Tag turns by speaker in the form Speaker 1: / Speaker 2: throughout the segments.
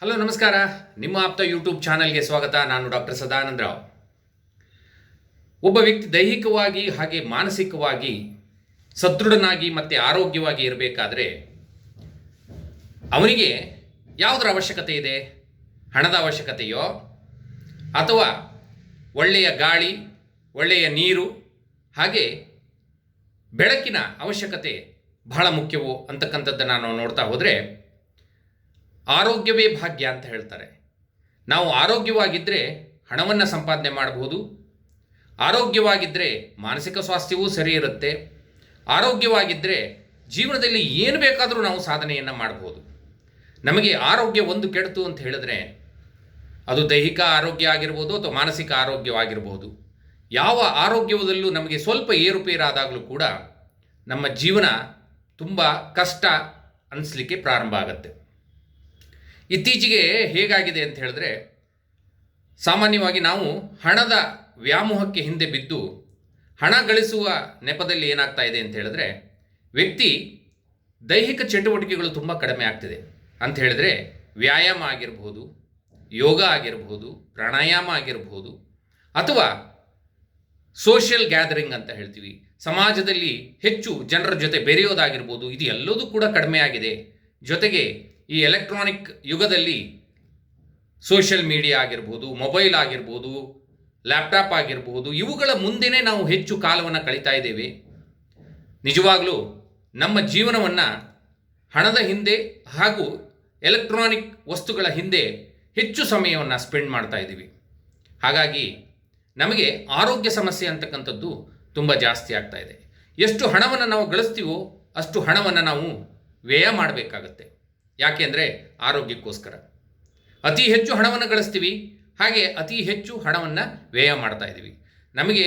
Speaker 1: Hello ನಮಸ್ಕಾರ. ನಿಮ್ಮ ಆಪ್ತ ಯೂಟ್ಯೂಬ್ ಚಾನಲ್ಗೆ ಸ್ವಾಗತ. ನಾನು ಡಾಕ್ಟರ್ ಸದಾನಂದ ರಾವ್. ಒಬ್ಬ ವ್ಯಕ್ತಿ ದೈಹಿಕವಾಗಿ ಹಾಗೆ ಮಾನಸಿಕವಾಗಿ ಸದೃಢನಾಗಿ ಮತ್ತು ಆರೋಗ್ಯವಾಗಿ ಇರಬೇಕಾದ್ರೆ ಅವನಿಗೆ ಯಾವುದರ ಅವಶ್ಯಕತೆ ಇದೆ? ಹಣದ ಅವಶ್ಯಕತೆಯೋ ಅಥವಾ ಒಳ್ಳೆಯ ಗಾಳಿ, ಒಳ್ಳೆಯ ನೀರು, ಹಾಗೆ ಬೆಳಕಿನ ಅವಶ್ಯಕತೆ ಬಹಳ ಮುಖ್ಯವೋ ಅಂತಕ್ಕಂಥದ್ದನ್ನು ನಾವು ನೋಡ್ತಾ ಹೋದರೆ ಆರೋಗ್ಯವೇ ಭಾಗ್ಯ ಅಂತ ಹೇಳ್ತಾರೆ. ನಾವು ಆರೋಗ್ಯವಾಗಿದ್ದರೆ ಹಣವನ್ನು ಸಂಪಾದನೆ ಮಾಡಬಹುದು, ಆರೋಗ್ಯವಾಗಿದ್ದರೆ ಮಾನಸಿಕ ಸ್ವಾಸ್ಥ್ಯವೂ ಸರಿ ಇರುತ್ತೆ, ಆರೋಗ್ಯವಾಗಿದ್ದರೆ ಜೀವನದಲ್ಲಿ ಏನು ಬೇಕಾದರೂ ನಾವು ಸಾಧನೆಯನ್ನು ಮಾಡಬಹುದು. ನಮಗೆ ಆರೋಗ್ಯ ಒಂದು ಕೆಡ್ತು ಅಂತ ಹೇಳಿದ್ರೆ ಅದು ದೈಹಿಕ ಆರೋಗ್ಯ ಆಗಿರ್ಬೋದು ಅಥವಾ ಮಾನಸಿಕ ಆರೋಗ್ಯವಾಗಿರ್ಬೋದು. ಯಾವ ಆರೋಗ್ಯದಲ್ಲೂ ನಮಗೆ ಸ್ವಲ್ಪ ಏರುಪೇರಾದಾಗಲೂ ಕೂಡ ನಮ್ಮ ಜೀವನ ತುಂಬ ಕಷ್ಟ ಅನಿಸ್ಲಿಕ್ಕೆ ಪ್ರಾರಂಭ ಆಗುತ್ತೆ. ಇತ್ತೀಚೆಗೆ ಹೇಗಾಗಿದೆ ಅಂತ ಹೇಳಿದ್ರೆ, ಸಾಮಾನ್ಯವಾಗಿ ನಾವು ಹಣದ ವ್ಯಾಮೋಹಕ್ಕೆ ಹಿಂದೆ ಬಿದ್ದು ಹಣ ಗಳಿಸುವ ನೆಪದಲ್ಲಿ ಏನಾಗ್ತಾ ಇದೆ ಅಂತ ಹೇಳಿದ್ರೆ ವ್ಯಕ್ತಿ ದೈಹಿಕ ಚಟುವಟಿಕೆಗಳು ತುಂಬ ಕಡಿಮೆ ಆಗ್ತಿದೆ. ಅಂತ ಹೇಳಿದ್ರೆ ವ್ಯಾಯಾಮ ಆಗಿರ್ಬೋದು, ಯೋಗ ಆಗಿರ್ಬೋದು, ಪ್ರಾಣಾಯಾಮ ಆಗಿರ್ಬೋದು, ಅಥವಾ ಸೋಷಿಯಲ್ ಗ್ಯಾದರಿಂಗ್ ಅಂತ ಹೇಳ್ತೀವಿ, ಸಮಾಜದಲ್ಲಿ ಹೆಚ್ಚು ಜನರ ಜೊತೆ ಬೆರೆಯೋದಾಗಿರ್ಬೋದು, ಇದು ಎಲ್ಲದೂ ಕೂಡ ಕಡಿಮೆ ಆಗಿದೆ. ಜೊತೆಗೆ ಈ ಎಲೆಕ್ಟ್ರಾನಿಕ್ ಯುಗದಲ್ಲಿ ಸೋಷಿಯಲ್ ಮೀಡಿಯಾ ಆಗಿರ್ಬೋದು, ಮೊಬೈಲ್ ಆಗಿರ್ಬೋದು, ಲ್ಯಾಪ್ಟಾಪ್ ಆಗಿರ್ಬೋದು, ಇವುಗಳ ಮುಂದೆನೇ ನಾವು ಹೆಚ್ಚು ಕಾಲವನ್ನು ಕಳೀತಾ ಇದ್ದೇವೆ. ನಿಜವಾಗಲೂ ನಮ್ಮ ಜೀವನವನ್ನು ಹಣದ ಹಿಂದೆ ಹಾಗೂ ಎಲೆಕ್ಟ್ರಾನಿಕ್ ವಸ್ತುಗಳ ಹಿಂದೆ ಹೆಚ್ಚು ಸಮಯವನ್ನು ಸ್ಪೆಂಡ್ ಮಾಡ್ತಾ ಇದ್ದೀವಿ. ಹಾಗಾಗಿ ನಮಗೆ ಆರೋಗ್ಯ ಸಮಸ್ಯೆ ಅಂತಕ್ಕಂಥದ್ದು ತುಂಬ ಜಾಸ್ತಿ ಆಗ್ತಾ ಇದೆ. ಎಷ್ಟು ಹಣವನ್ನು ನಾವು ಗಳಿಸ್ತೀವೋ ಅಷ್ಟು ಹಣವನ್ನು ನಾವು ವ್ಯಯ ಮಾಡಬೇಕಾಗತ್ತೆ. ಯಾಕೆಂದರೆ ಆರೋಗ್ಯಕ್ಕೋಸ್ಕರ ಅತಿ ಹೆಚ್ಚು ಹಣವನ್ನು ಗಳಿಸ್ತೀವಿ, ಹಾಗೆ ಅತಿ ಹೆಚ್ಚು ಹಣವನ್ನು ವ್ಯಯ ಮಾಡ್ತಾ ಇದ್ದೀವಿ. ನಮಗೆ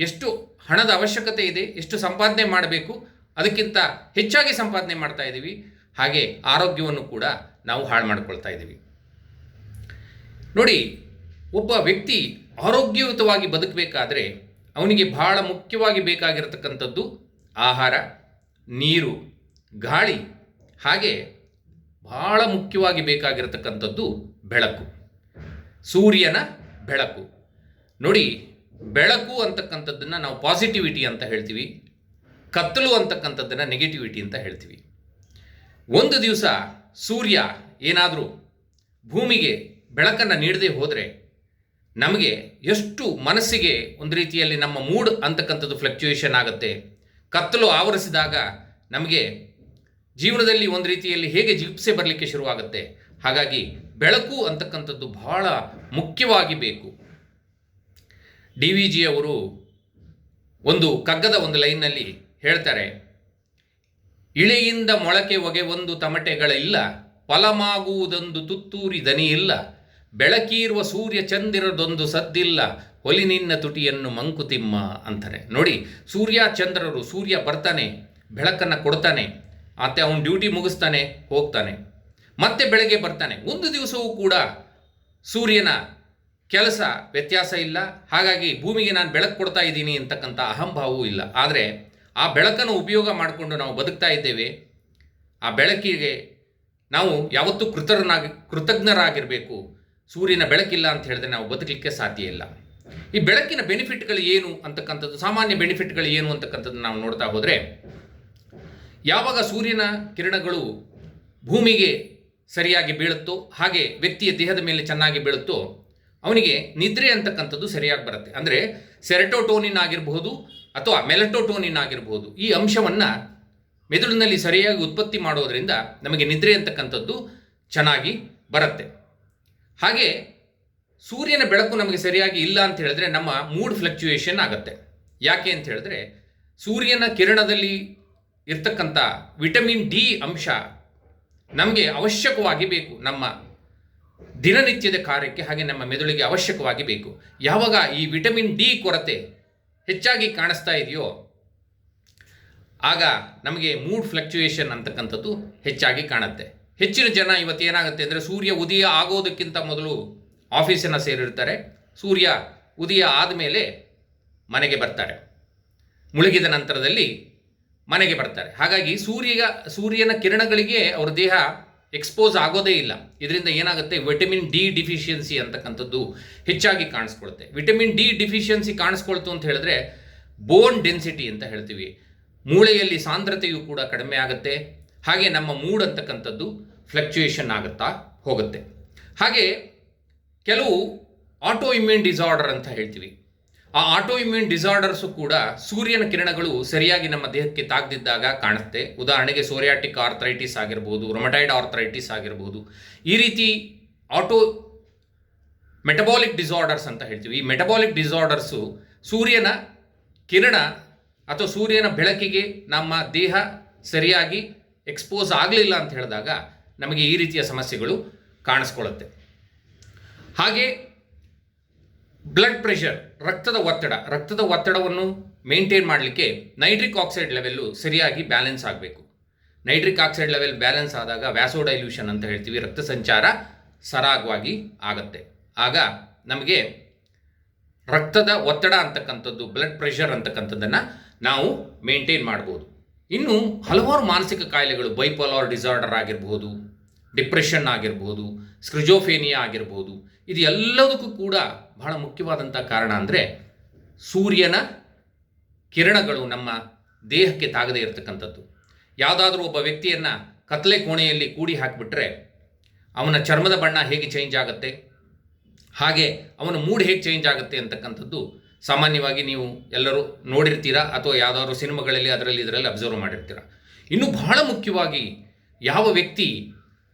Speaker 1: ಎಷ್ಟು ಹಣದ ಅವಶ್ಯಕತೆ ಇದೆ, ಎಷ್ಟು ಸಂಪಾದನೆ ಮಾಡಬೇಕು, ಅದಕ್ಕಿಂತ ಹೆಚ್ಚಾಗಿ ಸಂಪಾದನೆ ಮಾಡ್ತಾ ಇದ್ದೀವಿ. ಹಾಗೆ ಆರೋಗ್ಯವನ್ನು ಕೂಡ ನಾವು ಹಾಳು ಮಾಡ್ಕೊಳ್ತಾ ಇದ್ದೀವಿ. ನೋಡಿ, ಒಬ್ಬ ವ್ಯಕ್ತಿ ಆರೋಗ್ಯಯುತವಾಗಿ ಬದುಕಬೇಕಾದ್ರೆ ಅವನಿಗೆ ಬಹಳ ಮುಖ್ಯವಾಗಿ ಬೇಕಾಗಿರತಕ್ಕಂಥದ್ದು ಆಹಾರ, ನೀರು, ಗಾಳಿ, ಹಾಗೆ ಬಹಳ ಮುಖ್ಯವಾಗಿ ಬೇಕಾಗಿರತಕ್ಕಂಥದ್ದು ಬೆಳಕು, ಸೂರ್ಯನ ಬೆಳಕು. ನೋಡಿ, ಬೆಳಕು ಅಂತಕ್ಕಂಥದ್ದನ್ನು ನಾವು ಪಾಸಿಟಿವಿಟಿ ಅಂತ ಹೇಳ್ತೀವಿ, ಕತ್ತಲು ಅಂತಕ್ಕಂಥದ್ದನ್ನು ನೆಗೆಟಿವಿಟಿ ಅಂತ ಹೇಳ್ತೀವಿ. ಒಂದು ದಿವಸ ಸೂರ್ಯ ಏನಾದರೂ ಭೂಮಿಗೆ ಬೆಳಕನ್ನು ನೀಡದೆ ಹೋದರೆ ನಮಗೆ ಎಷ್ಟು ಮನಸ್ಸಿಗೆ ಒಂದು ರೀತಿಯಲ್ಲಿ ನಮ್ಮ ಮೂಡ್ ಅಂತಕ್ಕಂಥದ್ದು ಫ್ಲಕ್ಚುಯೇಷನ್ ಆಗುತ್ತೆ. ಕತ್ತಲು ಆವರಿಸಿದಾಗ ನಮಗೆ ಜೀವನದಲ್ಲಿ ಒಂದು ರೀತಿಯಲ್ಲಿ ಹೇಗೆ ಜಿಗುಪ್ಸೆ ಬರಲಿಕ್ಕೆ ಶುರುವಾಗುತ್ತೆ. ಹಾಗಾಗಿ ಬೆಳಕು ಅಂತಕ್ಕಂಥದ್ದು ಬಹಳ ಮುಖ್ಯವಾಗಿ ಬೇಕು. DVG ಅವರು ಒಂದು ಕಗ್ಗದ ಒಂದು ಲೈನ್ನಲ್ಲಿ ಹೇಳ್ತಾರೆ, ಇಳೆಯಿಂದ ಮೊಳಕೆ ಒಗೆ ಒಂದು ತಮಟೆಗಳಿಲ್ಲ, ಫಲಮಾಗುವುದೊಂದು ತುತ್ತೂರಿ ದನಿ ಇಲ್ಲ, ಬೆಳಕೀರುವ ಸೂರ್ಯ ಚಂದಿರದೊಂದು ಸದ್ದಿಲ್ಲ, ಹೊಲಿ ನಿನ್ನ ತುಟಿಯನ್ನು ಮಂಕುತಿಮ್ಮ ಅಂತಾರೆ. ನೋಡಿ, ಸೂರ್ಯ ಚಂದ್ರರು, ಸೂರ್ಯ ಬರ್ತಾನೆ, ಬೆಳಕನ್ನು ಕೊಡ್ತಾನೆ, ಮತ್ತೆ ಅವನು ಡ್ಯೂಟಿ ಮುಗಿಸ್ತಾನೆ, ಹೋಗ್ತಾನೆ, ಮತ್ತೆ ಬೆಳಗ್ಗೆ ಬರ್ತಾನೆ. ಒಂದು ದಿವಸವೂ ಕೂಡ ಸೂರ್ಯನ ಕೆಲಸ ವ್ಯತ್ಯಾಸ ಇಲ್ಲ. ಹಾಗಾಗಿ ಭೂಮಿಗೆ ನಾನು ಬೆಳಕು ಕೊಡ್ತಾ ಇದ್ದೀನಿ ಅಂತಕ್ಕಂಥ ಅಹಂಭಾವವೂ ಇಲ್ಲ. ಆದರೆ ಆ ಬೆಳಕನ್ನು ಉಪಯೋಗ ಮಾಡಿಕೊಂಡು ನಾವು ಬದುಕ್ತಾ ಇದ್ದೇವೆ. ಆ ಬೆಳಕಿಗೆ ನಾವು ಯಾವತ್ತೂ ಕೃತಜ್ಞರಾಗಿರಬೇಕು. ಸೂರ್ಯನ ಬೆಳಕಿಲ್ಲ ಅಂತ ಹೇಳಿದ್ರೆ ನಾವು ಬದುಕಲಿಕ್ಕೆ ಸಾಧ್ಯ ಇಲ್ಲ. ಈ ಬೆಳಕಿನ ಬೆನಿಫಿಟ್ಗಳು ಏನು ಅಂತಕ್ಕಂಥದ್ದು, ಸಾಮಾನ್ಯ ಬೆನಿಫಿಟ್ಗಳು ಏನು ಅಂತಕ್ಕಂಥದ್ದು ನಾವು ನೋಡ್ತಾ ಹೋದರೆ, ಯಾವಾಗ ಸೂರ್ಯನ ಕಿರಣಗಳು ಭೂಮಿಗೆ ಸರಿಯಾಗಿ ಬೀಳುತ್ತೋ, ಹಾಗೆ ವ್ಯಕ್ತಿಯ ದೇಹದ ಮೇಲೆ ಚೆನ್ನಾಗಿ ಬೀಳುತ್ತೋ, ಅವನಿಗೆ ನಿದ್ರೆ ಅಂತಕ್ಕಂಥದ್ದು ಸರಿಯಾಗಿ ಬರುತ್ತೆ. ಅಂದರೆ ಸೆರೆಟೋಟೋನಿನ್ ಆಗಿರಬಹುದು ಅಥವಾ ಮೆಲಟೋಟೋನಿನ್ ಆಗಿರಬಹುದು, ಈ ಅಂಶವನ್ನು ಮೆದುಳಿನಲ್ಲಿ ಸರಿಯಾಗಿ ಉತ್ಪತ್ತಿ ಮಾಡೋದರಿಂದ ನಮಗೆ ನಿದ್ರೆ ಅಂತಕ್ಕಂಥದ್ದು ಚೆನ್ನಾಗಿ ಬರುತ್ತೆ. ಹಾಗೆ ಸೂರ್ಯನ ಬೆಳಕು ನಮಗೆ ಸರಿಯಾಗಿ ಇಲ್ಲ ಅಂತ ಹೇಳಿದ್ರೆ ನಮ್ಮ ಮೂಡ್ ಫ್ಲಕ್ಚುಯೇಷನ್ ಆಗುತ್ತೆ. ಯಾಕೆ ಅಂತ ಹೇಳಿದ್ರೆ ಸೂರ್ಯನ ಕಿರಣದಲ್ಲಿ ಇರ್ತಕ್ಕಂಥ ವಿಟಮಿನ್ ಡಿ ಅಂಶ ನಮಗೆ ಅವಶ್ಯಕವಾಗಿ ಬೇಕು, ನಮ್ಮ ದಿನನಿತ್ಯದ ಕಾರ್ಯಕ್ಕೆ, ಹಾಗೆ ನಮ್ಮ ಮೆದುಳಿಗೆ ಅವಶ್ಯಕವಾಗಿ ಬೇಕು. ಯಾವಾಗ ಈ ವಿಟಮಿನ್ ಡಿ ಕೊರತೆ ಹೆಚ್ಚಾಗಿ ಕಾಣಿಸ್ತಾ ಇದೆಯೋ ಆಗ ನಮಗೆ ಮೂಡ್ ಫ್ಲಕ್ಚುಯೇಷನ್ ಅಂತಕ್ಕಂಥದ್ದು ಹೆಚ್ಚಾಗಿ ಕಾಣುತ್ತೆ. ಹೆಚ್ಚಿನ ಜನ ಇವತ್ತೇನಾಗುತ್ತೆ ಅಂದರೆ ಸೂರ್ಯ ಉದಯ ಆಗೋದಕ್ಕಿಂತ ಮೊದಲು ಆಫೀಸನ್ನು ಸೇರಿರ್ತಾರೆ, ಸೂರ್ಯ ಉದಯ ಆದಮೇಲೆ ಮನೆಗೆ ಬರ್ತಾರೆ, ಮುಳುಗಿದ ನಂತರದಲ್ಲಿ ಮನೆಗೆ ಬರ್ತಾರೆ. ಹಾಗಾಗಿ ಸೂರ್ಯನ ಕಿರಣಗಳಿಗೆ ಅವರ ದೇಹ ಎಕ್ಸ್ಪೋಸ್ ಆಗೋದೇ ಇಲ್ಲ. ಇದರಿಂದ ಏನಾಗುತ್ತೆ, ವಿಟಮಿನ್ ಡಿ ಡಿಫಿಷಿಯನ್ಸಿ ಅಂತಕ್ಕಂಥದ್ದು ಹೆಚ್ಚಾಗಿ ಕಾಣಿಸ್ಕೊಳುತ್ತೆ. ವಿಟಮಿನ್ ಡಿ ಡಿಫಿಷಿಯನ್ಸಿ ಕಾಣಿಸ್ಕೊಳ್ತು ಅಂತ ಹೇಳಿದ್ರೆ ಬೋನ್ ಡೆನ್ಸಿಟಿ ಅಂತ ಹೇಳ್ತೀವಿ, ಮೂಳೆಯಲ್ಲಿ ಸಾಂದ್ರತೆಯು ಕೂಡ ಕಡಿಮೆ ಆಗುತ್ತೆ. ಹಾಗೆ ನಮ್ಮ ಮೂಡ್ ಅಂತಕ್ಕಂಥದ್ದು ಫ್ಲಕ್ಚುಯೇಷನ್ ಆಗುತ್ತಾ ಹೋಗುತ್ತೆ. ಹಾಗೆ ಕೆಲವು ಆಟೋ ಇಮ್ಯೂನ್ ಡಿಸಾರ್ಡರ್ ಅಂತ ಹೇಳ್ತೀವಿ. ಆ ಆಟೋ ಇಮ್ಯೂನ್ ಡಿಸಾರ್ಡರ್ಸು ಕೂಡ ಸೂರ್ಯನ ಕಿರಣಗಳು ಸರಿಯಾಗಿ ನಮ್ಮ ದೇಹಕ್ಕೆ ತಾಗದಿದ್ದಾಗ ಕಾಣುತ್ತೆ. ಉದಾಹರಣೆಗೆ ಸೋರಿಯಾಟಿಕ್ ಆರ್ಥರೈಟಿಸ್ ಆಗಿರ್ಬೋದು, ರೊಮಟೈಡ್ ಆರ್ಥರೈಟಿಸ್ ಆಗಿರ್ಬೋದು. ಈ ರೀತಿ ಆಟೋ ಮೆಟಬಾಲಿಕ್ ಡಿಸಾರ್ಡರ್ಸ್ ಅಂತ ಹೇಳ್ತೀವಿ. ಈ ಮೆಟಬಾಲಿಕ್ ಡಿಸಾರ್ಡರ್ಸು ಸೂರ್ಯನ ಕಿರಣ ಅಥವಾ ಸೂರ್ಯನ ಬೆಳಕಿಗೆ ನಮ್ಮ ದೇಹ ಸರಿಯಾಗಿ ಎಕ್ಸ್ಪೋಸ್ ಆಗಲಿಲ್ಲ ಅಂತ ಹೇಳಿದಾಗ ನಮಗೆ ಈ ರೀತಿಯ ಸಮಸ್ಯೆಗಳು ಕಾಣಿಸ್ಕೊಳ್ಳುತ್ತೆ. ಹಾಗೆ ಬ್ಲಡ್ ಪ್ರೆಷರ್, ರಕ್ತದ ಒತ್ತಡವನ್ನು ಮೇಂಟೈನ್ ಮಾಡಲಿಕ್ಕೆ ನೈಟ್ರಿಕ್ ಆಕ್ಸೈಡ್ ಲೆವೆಲ್ಲು ಸರಿಯಾಗಿ ಬ್ಯಾಲೆನ್ಸ್ ಆಗಬೇಕು. ನೈಟ್ರಿಕ್ ಆಕ್ಸೈಡ್ ಲೆವೆಲ್ ಬ್ಯಾಲೆನ್ಸ್ ಆದಾಗ ವ್ಯಾಸೋಡೈಲ್ಯೂಷನ್ ಅಂತ ಹೇಳ್ತೀವಿ, ರಕ್ತ ಸಂಚಾರ ಸರಾಗವಾಗಿ ಆಗುತ್ತೆ. ಆಗ ನಮಗೆ ರಕ್ತದ ಒತ್ತಡ ಅಂತಕ್ಕಂಥದ್ದು, ಬ್ಲಡ್ ಪ್ರೆಷರ್ ಅಂತಕ್ಕಂಥದ್ದನ್ನು ನಾವು ಮೇಂಟೈನ್ ಮಾಡ್ಬೋದು. ಇನ್ನು ಹಲವಾರು ಮಾನಸಿಕ ಕಾಯಿಲೆಗಳು, ಬೈಪೋಲಾರ್ ಡಿಸಾರ್ಡರ್ ಆಗಿರ್ಬೋದು, ಡಿಪ್ರೆಷನ್ ಆಗಿರ್ಬೋದು, ಸ್ಕ್ರಿಜೋಫೇನಿಯಾ ಆಗಿರ್ಬೋದು, ಇದು ಎಲ್ಲದಕ್ಕೂ ಕೂಡ ಬಹಳ ಮುಖ್ಯವಾದಂಥ ಕಾರಣ ಅಂದರೆ ಸೂರ್ಯನ ಕಿರಣಗಳು ನಮ್ಮ ದೇಹಕ್ಕೆ ತಾಗದೇ ಇರತಕ್ಕಂಥದ್ದು. ಯಾವುದಾದ್ರೂ ಒಬ್ಬ ವ್ಯಕ್ತಿಯನ್ನು ಕತ್ತಲೆ ಕೋಣೆಯಲ್ಲಿ ಕೂಡಿ ಹಾಕಿಬಿಟ್ರೆ ಅವನ ಚರ್ಮದ ಬಣ್ಣ ಹೇಗೆ ಚೇಂಜ್ ಆಗುತ್ತೆ, ಹಾಗೆ ಅವನ ಮೂಡ್ ಹೇಗೆ ಚೇಂಜ್ ಆಗುತ್ತೆ ಅಂತಕ್ಕಂಥದ್ದು ಸಾಮಾನ್ಯವಾಗಿ ನೀವು ಎಲ್ಲರೂ ನೋಡಿರ್ತೀರಾ ಅಥವಾ ಯಾವುದಾದ್ರೂ ಸಿನಿಮಾಗಳಲ್ಲಿ ಇದರಲ್ಲಿ ಅಬ್ಸರ್ವ್ ಮಾಡಿರ್ತೀರ. ಇನ್ನು ಬಹಳ ಮುಖ್ಯವಾಗಿ ಯಾವ ವ್ಯಕ್ತಿ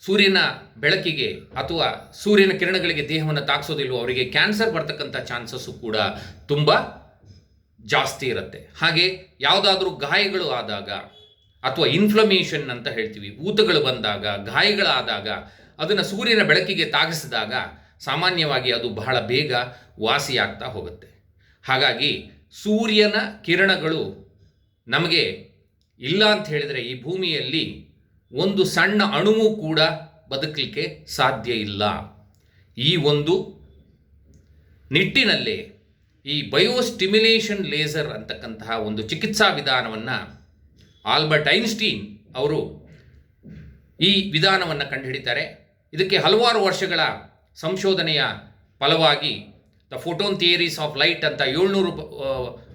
Speaker 1: ಸೂರ್ಯನ ಬೆಳಕಿಗೆ ಅಥವಾ ಸೂರ್ಯನ ಕಿರಣಗಳಿಗೆ ದೇಹವನ್ನು ತಾಗಿಸೋದಿಲ್ವೋ ಅವರಿಗೆ ಕ್ಯಾನ್ಸರ್ ಬರ್ತಕ್ಕಂಥ ಚಾನ್ಸಸ್ಸು ಕೂಡ ತುಂಬ ಜಾಸ್ತಿ ಇರುತ್ತೆ. ಹಾಗೆ ಯಾವುದಾದ್ರೂ ಗಾಯಗಳು ಆದಾಗ ಅಥವಾ ಇನ್ಫ್ಲಮೇಷನ್ ಅಂತ ಹೇಳ್ತೀವಿ, ಊತಗಳು ಬಂದಾಗ, ಗಾಯಗಳಾದಾಗ ಅದನ್ನು ಸೂರ್ಯನ ಬೆಳಕಿಗೆ ತಾಗಿಸಿದಾಗ ಸಾಮಾನ್ಯವಾಗಿ ಅದು ಬಹಳ ಬೇಗ ವಾಸಿಯಾಗ್ತಾ ಹೋಗುತ್ತೆ. ಹಾಗಾಗಿ ಸೂರ್ಯನ ಕಿರಣಗಳು ನಮಗೆ ಇಲ್ಲ ಅಂತ ಹೇಳಿದರೆ ಈ ಭೂಮಿಯಲ್ಲಿ ಒಂದು ಸಣ್ಣ ಅಣುವು ಕೂಡ ಬದುಕಲಿಕ್ಕೆ ಸಾಧ್ಯ ಇಲ್ಲ. ಈ ಒಂದು ನಿಟ್ಟಿನಲ್ಲಿ ಈ ಬಯೋಸ್ಟಿಮ್ಯುಲೇಷನ್ ಲೇಸರ್ ಅಂತಕ್ಕಂತಹ ಒಂದು ಚಿಕಿತ್ಸಾ ವಿಧಾನವನ್ನು ಆಲ್ಬರ್ಟ್ ಐನ್ಸ್ಟೀನ್ ಅವರು ಈ ವಿಧಾನವನ್ನು ಕಂಡುಹಿಡಿತಾರೆ. ಇದಕ್ಕೆ ಹಲವಾರು ವರ್ಷಗಳ ಸಂಶೋಧನೆಯ ಫಲವಾಗಿ the photon theories of light ಅಂತ 700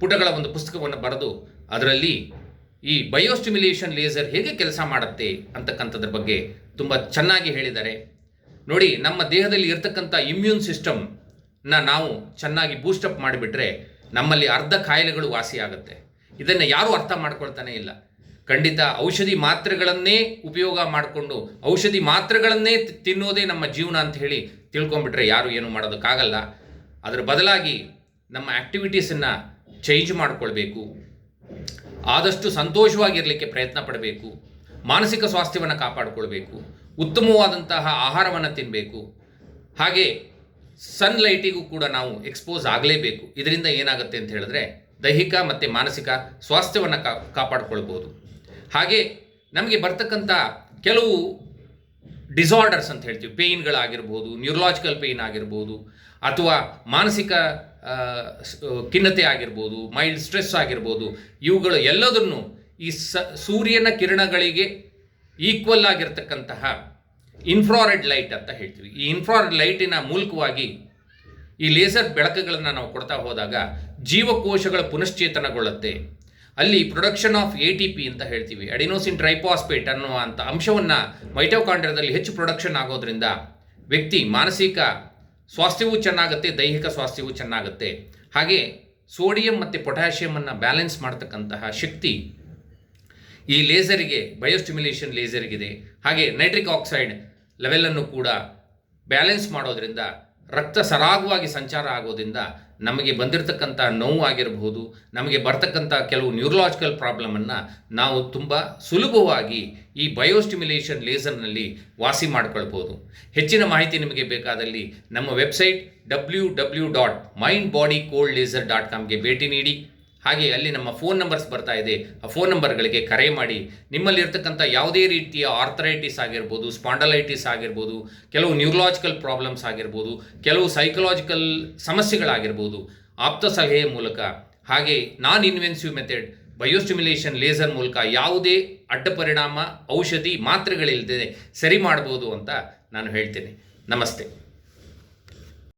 Speaker 1: ಪುಟಗಳ ಒಂದು ಪುಸ್ತಕವನ್ನು ಬರೆದು ಅದರಲ್ಲಿ ಈ ಬಯೋಸ್ಟಿಮ್ಯುಲೇಷನ್ ಲೇಸರ್ ಹೇಗೆ ಕೆಲಸ ಮಾಡುತ್ತೆ ಅಂತಕ್ಕಂಥದ್ರ ಬಗ್ಗೆ ತುಂಬ ಚೆನ್ನಾಗಿ ಹೇಳಿದ್ದಾರೆ. ನೋಡಿ, ನಮ್ಮ ದೇಹದಲ್ಲಿ ಇರತಕ್ಕಂಥ ಇಮ್ಯೂನ್ ಸಿಸ್ಟಮ್ನ ನಾವು ಚೆನ್ನಾಗಿ ಬೂಸ್ಟಪ್ ಮಾಡಿಬಿಟ್ರೆ ನಮ್ಮಲ್ಲಿ ಅರ್ಧ ಕಾಯಿಲೆಗಳು ವಾಸಿಯಾಗುತ್ತೆ. ಇದನ್ನು ಯಾರೂ ಅರ್ಥ ಮಾಡ್ಕೊಳ್ತಾನೆ ಇಲ್ಲ. ಖಂಡಿತ ಔಷಧಿ ಮಾತ್ರೆಗಳನ್ನೇ ಉಪಯೋಗ ಮಾಡಿಕೊಂಡು ಔಷಧಿ ಮಾತ್ರೆಗಳನ್ನೇ ತಿನ್ನೋದೇ ನಮ್ಮ ಜೀವನ ಅಂತ ಹೇಳಿ ತಿಳ್ಕೊಂಬಿಟ್ರೆ ಯಾರು ಏನೂ ಮಾಡೋದಕ್ಕಾಗಲ್ಲ. ಅದರ ಬದಲಾಗಿ ನಮ್ಮ ಆ್ಯಕ್ಟಿವಿಟೀಸನ್ನು ಚೇಂಜ್ ಮಾಡಿಕೊಳ್ಬೇಕು, ಆದಷ್ಟು ಸಂತೋಷವಾಗಿರಲಿಕ್ಕೆ ಪ್ರಯತ್ನ ಪಡಬೇಕು, ಮಾನಸಿಕ ಸ್ವಾಸ್ಥ್ಯವನ್ನು ಕಾಪಾಡಿಕೊಳ್ಬೇಕು, ಉತ್ತಮವಾದಂತಹ ಆಹಾರವನ್ನು ತಿನ್ನಬೇಕು. ಹಾಗೆ ಸನ್ಲೈಟಿಗೂ ಕೂಡ ನಾವು ಎಕ್ಸ್ಪೋಸ್ ಆಗಲೇಬೇಕು. ಇದರಿಂದ ಏನಾಗುತ್ತೆ ಅಂತ ಹೇಳಿದ್ರೆ ದೈಹಿಕ ಮತ್ತು ಮಾನಸಿಕ ಸ್ವಾಸ್ಥ್ಯವನ್ನು ಕಾಪಾಡಿಕೊಳ್ಬೋದು. ಹಾಗೆ ನಮಗೆ ಬರ್ತಕ್ಕಂಥ ಕೆಲವು ಡಿಸಾರ್ಡರ್ಸ್ ಅಂತ ಹೇಳ್ತೀವಿ, ಪೇಯ್ನ್ಗಳಾಗಿರ್ಬೋದು, ನ್ಯೂರಲಾಜಿಕಲ್ ಪೇಯ್ನ್ ಆಗಿರ್ಬೋದು, ಅಥವಾ ಮಾನಸಿಕ ಖಿನ್ನತೆ ಆಗಿರ್ಬೋದು, ಮೈಲ್ಡ್ ಸ್ಟ್ರೆಸ್ ಆಗಿರ್ಬೋದು, ಇವುಗಳು ಎಲ್ಲದನ್ನು ಈ ಸೂರ್ಯನ ಕಿರಣಗಳಿಗೆ ಈಕ್ವಲ್ ಆಗಿರ್ತಕ್ಕಂತಹ ಇನ್ಫ್ರಾರೆಡ್ ಲೈಟ್ ಅಂತ ಹೇಳ್ತೀವಿ. ಈ ಇನ್ಫ್ರಾರೆಡ್ ಲೈಟಿನ ಮೂಲಕವಾಗಿ ಈ ಲೇಸರ್ ಬೆಳಕುಗಳನ್ನು ನಾವು ಕೊಡ್ತಾ ಹೋದಾಗ ಜೀವಕೋಶಗಳ ಪುನಶ್ಚೇತನಗೊಳ್ಳುತ್ತೆ. ಅಲ್ಲಿ ಪ್ರೊಡಕ್ಷನ್ ಆಫ್ ATP ಅಂತ ಹೇಳ್ತೀವಿ, ಅಡಿನೋಸಿನ್ ಟ್ರೈಫಾಸ್ಫೇಟ್ ಅನ್ನುವಂಥ ಅಂಶವನ್ನು ಮೈಟೋಕಾಂಡ್ರಿಯಾದಲ್ಲಿ ಹೆಚ್ಚು ಪ್ರೊಡಕ್ಷನ್ ಆಗೋದ್ರಿಂದ ವ್ಯಕ್ತಿ ಮಾನಸಿಕ ಸ್ವಾಸ್ಥ್ಯವೂ ಚೆನ್ನಾಗುತ್ತೆ, ದೈಹಿಕ ಸ್ವಾಸ್ಥ್ಯವೂ ಚೆನ್ನಾಗುತ್ತೆ. ಹಾಗೆ ಸೋಡಿಯಂ ಮತ್ತು ಪೊಟ್ಯಾಷಿಯಮನ್ನು ಬ್ಯಾಲೆನ್ಸ್ ಮಾಡ್ತಕ್ಕಂತಹ ಶಕ್ತಿ ಈ ಲೇಸರಿಗೆ, ಬಯೋಸ್ಟಿಮ್ಯುಲೇಷನ್ ಲೇಸರ್ಗಿದೆ. ಹಾಗೆ ನೈಟ್ರಿಕ್ ಆಕ್ಸೈಡ್ ಲೆವೆಲನ್ನು ಕೂಡ ಬ್ಯಾಲೆನ್ಸ್ ಮಾಡೋದ್ರಿಂದ ರಕ್ತ ಸರಾಗವಾಗಿ ಸಂಚಾರ ಆಗೋದ್ರಿಂದ ನಮಗೆ ಬಂದಿರತಕ್ಕಂಥ ನೋವು ಆಗಿರಬಹುದು, ನಮಗೆ ಬರ್ತಕ್ಕಂಥ ಕೆಲವು ನ್ಯೂರಲಾಜಿಕಲ್ ಪ್ರಾಬ್ಲಮನ್ನು ನಾವು ತುಂಬ ಸುಲಭವಾಗಿ ಈ ಬಯೋಸ್ಟಿಮ್ಯುಲೇಷನ್ ಲೇಸರ್ನಲ್ಲಿ ವಾಸಿ ಮಾಡ್ಕೊಳ್ಬೋದು. ಹೆಚ್ಚಿನ ಮಾಹಿತಿ ನಿಮಗೆ ಬೇಕಾದಲ್ಲಿ ನಮ್ಮ ವೆಬ್ಸೈಟ್ www.mindbodycoldlaser.com ಭೇಟಿ ನೀಡಿ. ಹಾಗೆ ಅಲ್ಲಿ ನಮ್ಮ ಫೋನ್ ನಂಬರ್ಸ್ ಬರ್ತಾ ಇದೆ, ಆ ಫೋನ್ ನಂಬರ್ಗಳಿಗೆ ಕರೆ ಮಾಡಿ ನಿಮ್ಮಲ್ಲಿರ್ತಕ್ಕಂಥ ಯಾವುದೇ ರೀತಿಯ ಆರ್ಥರೈಟಿಸ್ ಆಗಿರ್ಬೋದು, ಸ್ಪಾಂಡಲೈಟಿಸ್ ಆಗಿರ್ಬೋದು, ಕೆಲವು ನ್ಯೂರಲಾಜಿಕಲ್ ಪ್ರಾಬ್ಲಮ್ಸ್ ಆಗಿರ್ಬೋದು, ಕೆಲವು ಸೈಕಲಾಜಿಕಲ್ ಸಮಸ್ಯೆಗಳಾಗಿರ್ಬೋದು, ಆಪ್ತ ಸಲಹೆಯ ಮೂಲಕ ಹಾಗೆ ನಾನ್ ಇನ್ವೆನ್ಸಿವ್ ಮೆಥಡ್ ಬಯೋಸ್ಟಿಮ್ಯುಲೇಷನ್ ಲೇಸರ್ ಮೂಲಕ ಯಾವುದೇ ಅಡ್ಡ ಪರಿಣಾಮ ಔಷಧಿ ಮಾತ್ರೆಗಳಿಲ್ಲದೆ ಸರಿ ಮಾಡ್ಬೋದು ಅಂತ ನಾನು ಹೇಳ್ತೇನೆ. ನಮಸ್ತೆ.